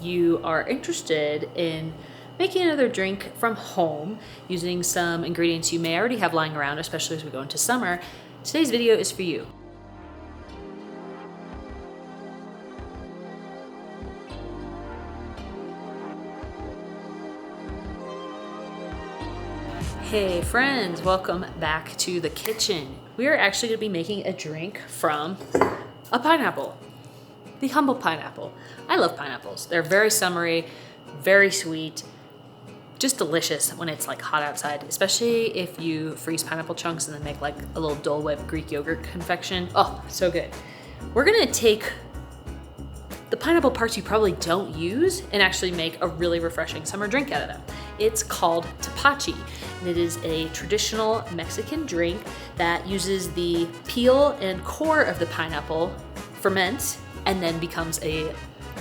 you are interested in making another drink from home using some ingredients you may already have lying around, especially as we go into summer, today's video is for you. Hey friends, welcome back to the kitchen. We are actually going to be making a drink from a pineapple. The humble pineapple. I love pineapples. They're very summery, very sweet, just delicious when it's like hot outside, especially if you freeze pineapple chunks and then make like a little Dole Whip Greek yogurt confection. Oh, so good. We're gonna take the pineapple parts you probably don't use and actually make a really refreshing summer drink out of them. It's called Tepache, and it is a traditional Mexican drink that uses the peel and core of the pineapple, ferments, and then becomes a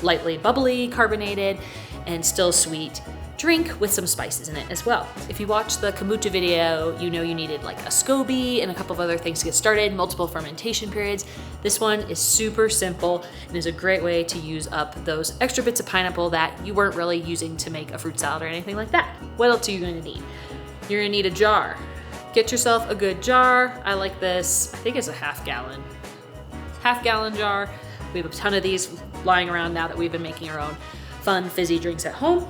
lightly bubbly, carbonated, and still sweet drink with some spices in it as well. If you watch the kombucha video, you know you needed like a SCOBY and a couple of other things to get started, multiple fermentation periods. This one is super simple and is a great way to use up those extra bits of pineapple that you weren't really using to make a fruit salad or anything like that. What else are you gonna need? You're gonna need a jar. Get yourself a good jar. I like this, I think it's a half gallon jar. We have a ton of these lying around now that we've been making our own fun fizzy drinks at home.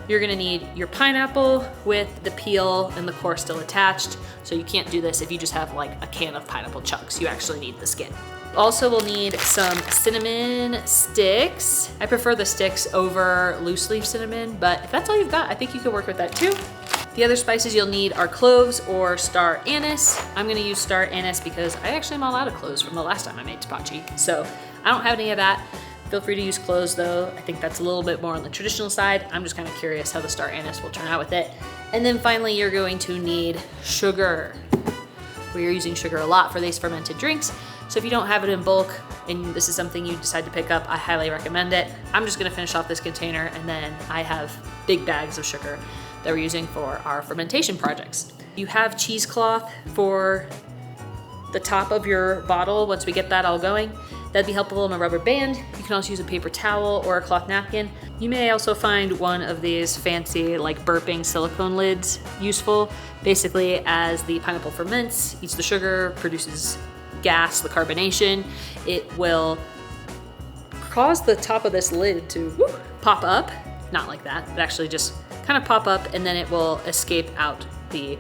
You're gonna need your pineapple with the peel and the core still attached. So you can't do this if you just have like a can of pineapple chunks. You actually need the skin. Also, we'll need some cinnamon sticks. I prefer the sticks over loose leaf cinnamon, but if that's all you've got, I think you could work with that too. The other spices you'll need are cloves or star anise. I'm gonna use star anise because I actually am all out of cloves from the last time I made Tepache. So I don't have any of that. Feel free to use cloves though. I think that's a little bit more on the traditional side. I'm just kind of curious how the star anise will turn out with it. And then finally, you're going to need sugar. We're using sugar a lot for these fermented drinks. So if you don't have it in bulk and this is something you decide to pick up, I highly recommend it. I'm just gonna finish off this container and then I have big bags of sugar that we're using for our fermentation projects. You have cheesecloth for the top of your bottle. Once we get that all going, that'd be helpful in a rubber band. You can also use a paper towel or a cloth napkin. You may also find one of these fancy like burping silicone lids useful. Basically, as the pineapple ferments, eats the sugar, produces gas, the carbonation, it will cause the top of this lid to pop up. Not like that, but actually just kind of pop up, and then it will escape out the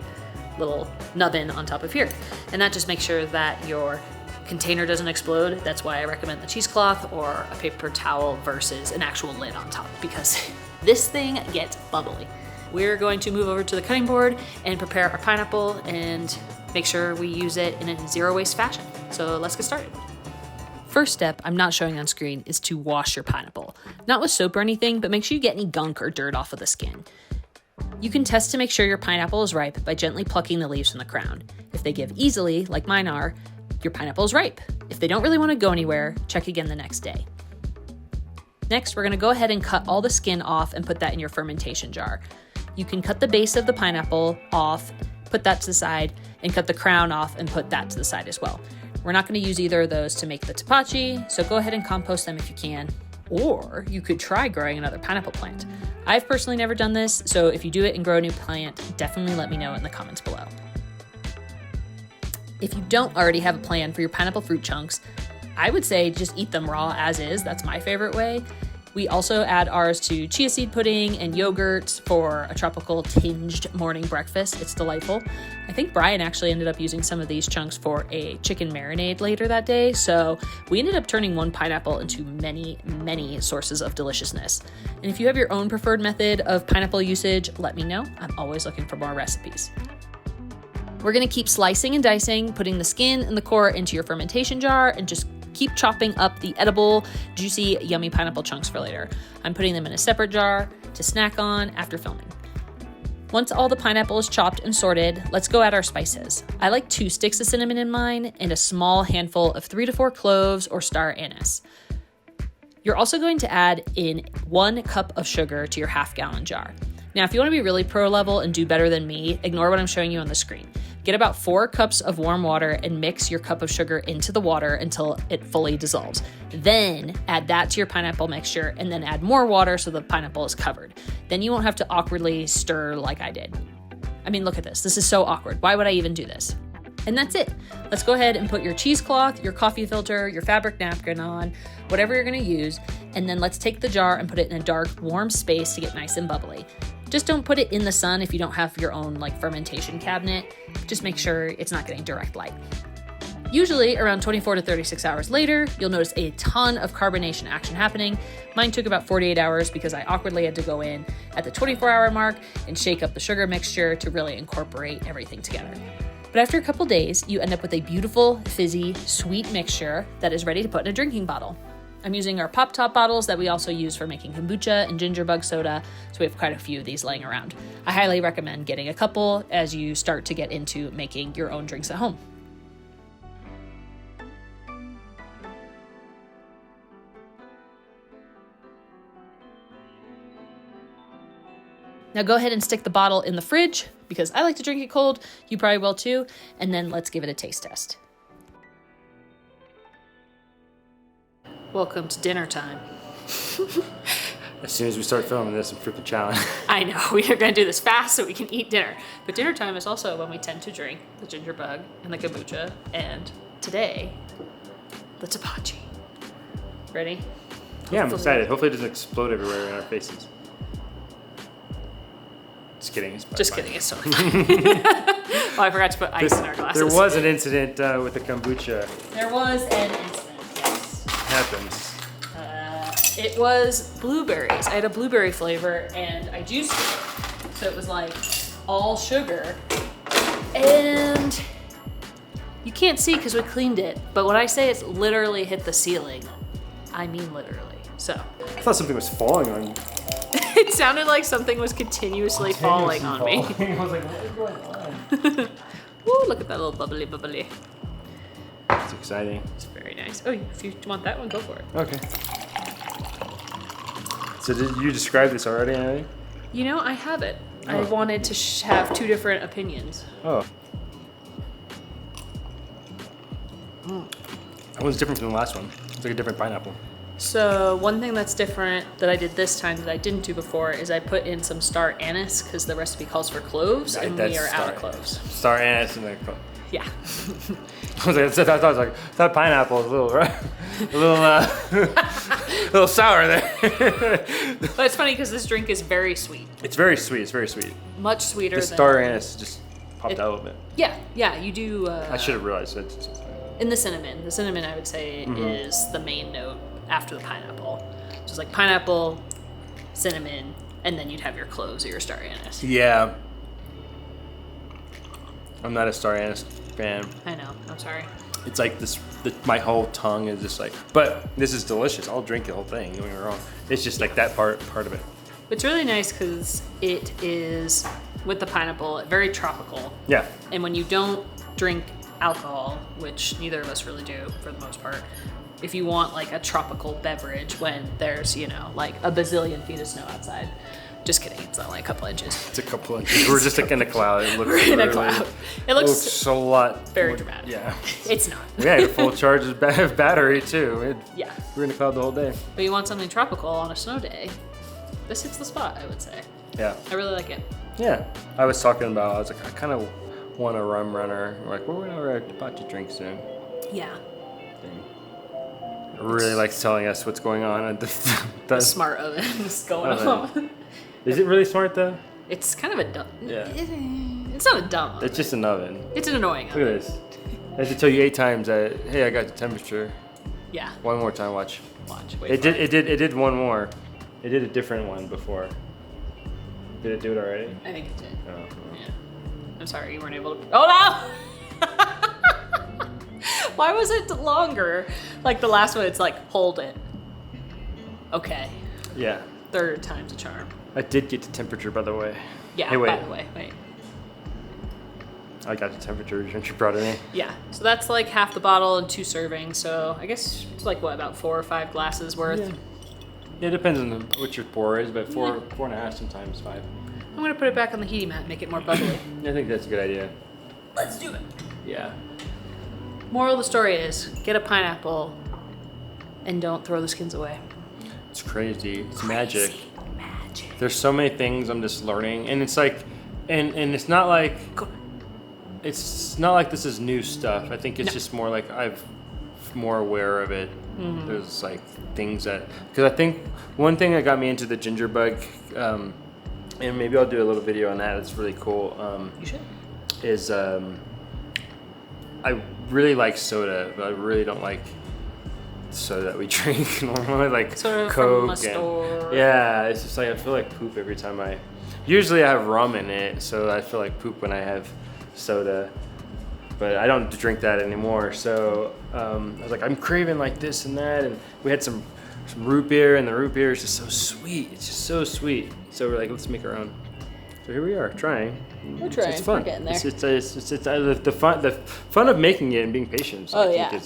little nubbin on top of here. And that just makes sure that your container doesn't explode. That's why I recommend the cheesecloth or a paper towel versus an actual lid on top, because this thing gets bubbly. We're going to move over to the cutting board and prepare our pineapple and make sure we use it in a zero waste fashion. So let's get started. First step, I'm not showing on screen, is to wash your pineapple. Not with soap or anything, but make sure you get any gunk or dirt off of the skin. You can test to make sure your pineapple is ripe by gently plucking the leaves from the crown. If they give easily, like mine are, your pineapple is ripe. If they don't really want to go anywhere, check again the next day. Next, we're going to go ahead and cut all the skin off and put that in your fermentation jar. You can cut the base of the pineapple off, put that to the side, and cut the crown off and put that to the side as well. We're not going to use either of those to make the Tepache, so go ahead and compost them if you can. Or you could try growing another pineapple plant. I've personally never done this, so if you do it and grow a new plant, definitely let me know in the comments below. If you don't already have a plan for your pineapple fruit chunks, I would say just eat them raw as is. That's my favorite way. We also add ours to chia seed pudding and yogurt for a tropical tinged morning breakfast. It's delightful. I think Brian actually ended up using some of these chunks for a chicken marinade later that day. So we ended up turning one pineapple into many, many sources of deliciousness. And if you have your own preferred method of pineapple usage, let me know. I'm always looking for more recipes. We're gonna keep slicing and dicing, putting the skin and the core into your fermentation jar, and just keep chopping up the edible, juicy, yummy pineapple chunks for later. I'm putting them in a separate jar to snack on after filming. Once all the pineapple is chopped and sorted, let's go add our spices. I like 2 sticks of cinnamon in mine and a small handful of 3 to 4 cloves or star anise. You're also going to add in 1 cup of sugar to your half-gallon jar. Now, if you want to be really pro level and do better than me, ignore what I'm showing you on the screen. Get about 4 cups of warm water and mix your cup of sugar into the water until it fully dissolves. Then add that to your pineapple mixture and then add more water so the pineapple is covered. Then you won't have to awkwardly stir like I did. I mean, look at this. This is so awkward. Why would I even do this? And that's it. Let's go ahead and put your cheesecloth, your coffee filter, your fabric napkin on, whatever you're going to use. And then let's take the jar and put it in a dark, warm space to get nice and bubbly. Just don't put it in the sun if you don't have your own fermentation cabinet. Just make sure it's not getting direct light. Usually around 24 to 36 hours later, you'll notice a ton of carbonation action happening. Mine took about 48 hours because I awkwardly had to go in at the 24-hour mark and shake up the sugar mixture to really incorporate everything together. But after a couple days, you end up with a beautiful, fizzy, sweet mixture that is ready to put in a drinking bottle. I'm using our pop top bottles that we also use for making kombucha and ginger bug soda, so we have quite a few of these laying around. I highly recommend getting a couple as you start to get into making your own drinks at home. Now go ahead and stick the bottle in the fridge because I like to drink it cold. You probably will too. And then let's give it a taste test. Welcome to dinner time. As soon as we start filming this, I'm freaking challenged. I know, we are going to do this fast so we can eat dinner. But dinner time is also when we tend to drink the ginger bug and the kombucha. And today, the Tepache. Ready? Yeah, I'm excited. Hopefully it doesn't explode everywhere in our faces. Just kidding. Just kidding, it's totally fine. Oh, I forgot to put ice in our glasses. There was an incident with the kombucha. There was an incident, yes. Happens. It was blueberries. I had a blueberry flavor and I juiced it. So it was like all sugar. And you can't see because we cleaned it. But when I say it's literally hit the ceiling, I mean literally. So. I thought something was falling on you. It sounded like something was continuously falling on me. I was like, what is going on? Ooh, look at that little bubbly bubbly. It's exciting. It's very nice. Oh, if you want that one, go for it. Okay. So did you describe this already, Annie? You know, I have it. Oh. I wanted to have two different opinions. Oh. That one's different from the last one. It's like a different pineapple. So one thing that's different that I did this time that I didn't do before is I put in some star anise because the recipe calls for cloves and we are out of cloves. Star anise and then cloves. Yeah. I was like, that pineapple is a little, little sour there. But it's funny because this drink is very sweet. It's very sweet. It's very sweet. Much sweeter the than... star anise just popped out a little bit. Yeah, you do... I should have realized that. In the cinnamon I would say is the main note after the pineapple. So it's like pineapple, cinnamon, and then you'd have your cloves or your star anise. Yeah. I'm not a star anise fan. I know, I'm sorry. It's like this, my whole tongue is just like, but this is delicious. I'll drink the whole thing, don't get me wrong. It's just like that part of it. It's really nice because it is, with the pineapple, very tropical. Yeah. And when you don't drink alcohol, which neither of us really do for the most part, if you want like a tropical beverage when there's, like a bazillion feet of snow outside. Just kidding, it's only a couple inches. It's a couple inches. We're just like in a cloud. It looks We're in a cloud. It looks a lot very more, dramatic. Yeah. It's not. We had a full charge of battery too. Yeah. We were in the cloud the whole day. But you want something tropical on a snow day, this hits the spot, I would say. Yeah. I really like it. Yeah. I was like, I kind of want a rum runner. We're like, we're going to have a drink soon. Yeah. Really likes telling us what's going on at the smart oven is going on. Is it really smart though? It's kind of a dumb. Yeah. It's not a dumb oven. It's just an oven. It's an annoying oven. Look at this. I have to tell you 8 times that, hey, I got the temperature. Yeah. One more time, watch. Wait. It did one more. It did a different one before. Did it do it already? I think it did. Oh. Yeah. I'm sorry you weren't able to. Oh no! Why was it longer? Like the last one, it's like, hold it. Okay. Yeah. Third time's a charm. I did get the temperature, by the way. Yeah, hey, wait. by the way, wait. I got the temperature, didn't you brought it in? Yeah, so that's like half the bottle and 2 servings, so I guess it's like, what, about 4 or 5 glasses worth? Yeah, it depends on what your pour is, but 4.5, sometimes 5. I'm gonna put it back on the heating mat and make it more bubbly. I think that's a good idea. Let's do it. Yeah. Moral of the story is, get a pineapple And don't throw the skins away. It's crazy. It's magic. Magic. There's so many things I'm just learning, and it's like, and it's not like, it's not like this is new stuff. I think it's just more like I've more aware of it. There's like things that, because I think one thing that got me into the ginger bug, and maybe I'll do a little video on that. It's really cool. You should. Is I really like soda, but I really don't like soda that we drink normally, like soda Coke from a store. Yeah, it's just like I feel like poop every time I. Usually I have rum in it, so I feel like poop when I have soda. But I don't drink that anymore. So I was like, I'm craving like this and that, and we had some root beer, and the root beer is just so sweet. It's just so sweet. So we're like, let's make our own. So here we are trying. We're trying. It's fun. We're getting there. It's the fun of making it and being patient. So I think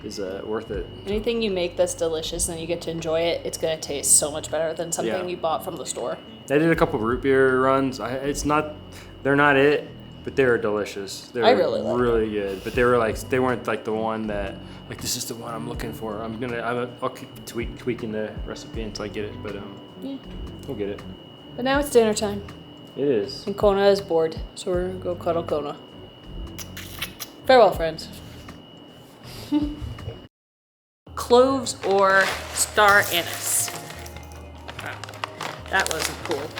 is worth it. Anything you make that's delicious and you get to enjoy it, it's gonna taste so much better than something you bought from the store. I did a couple root beer runs. They're not it, but they were delicious. They were I really like really good. But they weren't like the one that like this is the one I'm looking for. I'll keep tweaking the recipe until I get it. But we'll get it. But now it's dinner time. It is. And Kona is bored, so we're gonna go cuddle Kona. Farewell, friends. Cloves or star anise. Wow, that wasn't cool.